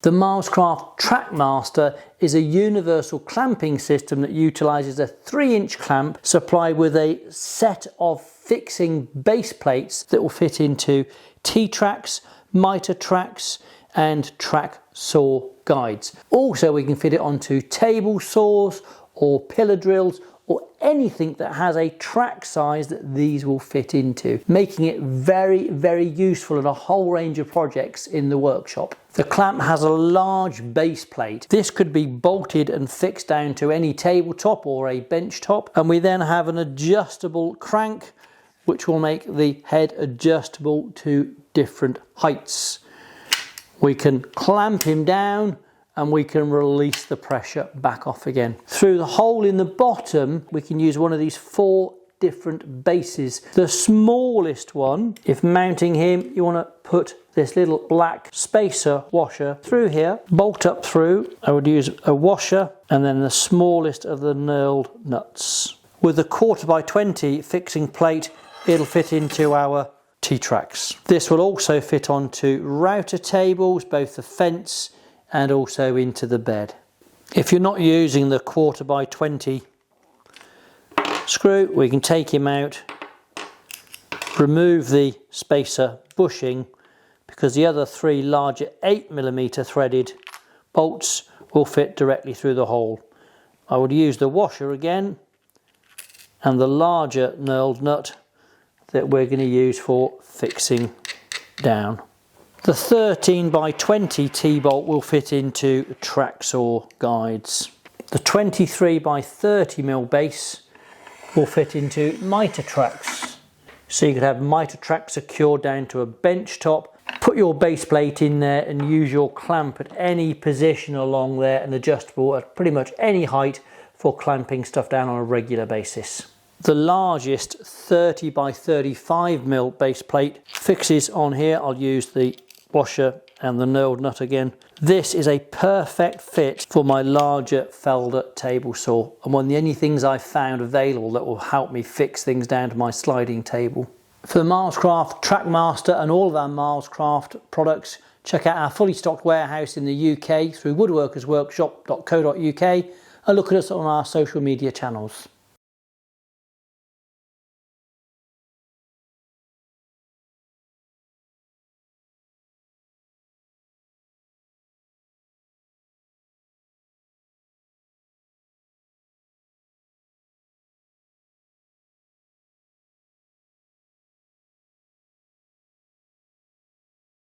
The Milescraft TrackMaster is a universal clamping system that utilises a 3-inch clamp supplied with a set of fixing base plates that will fit into T-Tracks, Mitre Tracks and TrackSawGuides. Also we can fit it onto table saws or pillar drills or anything that has a track size that these will fit into, making it very useful in a whole range of projects in the workshop. The clamp has a large base plate. This could be bolted and fixed down to any tabletop or a bench top, and we then have an adjustable crank which will make the head adjustable to different heights. We can clamp him down and we can release the pressure back off again. Through the hole in the bottom, we can use one of these 4 different bases. The smallest one, if mounting him, you want to put this little black spacer washer through here, bolt up through. I would use a washer and then the smallest of the knurled nuts. With a 1/4x20 fixing plate, it'll fit into our T-Tracks. This will also fit onto router tables, both the fence and also into the bed. If you're not using the 1/4x20 screw, we can take him out, remove the spacer bushing, because the other 3 larger 8mm threaded bolts will fit directly through the hole. I would use the washer again and the larger knurled nut that we're going to use for fixing down. The 13x20 T-bolt will fit into TrackSawGuides. The 23x30mm base will fit into Mitre Tracks. So you could have Mitre Tracks secured down to a bench top, put your base plate in there and use your clamp at any position along there and adjustable at pretty much any height for clamping stuff down on a regular basis. The largest 30x35mm base plate fixes on here. I'll use the washer and the knurled nut again. This is a perfect fit for my larger Felder table saw and one of the only things I've found available that will help me fix things down to my sliding table. For the Milescraft TrackMaster and all of our Milescraft products, check out our fully stocked warehouse in the UK through woodworkersworkshop.co.uk and look at us on our social media channels.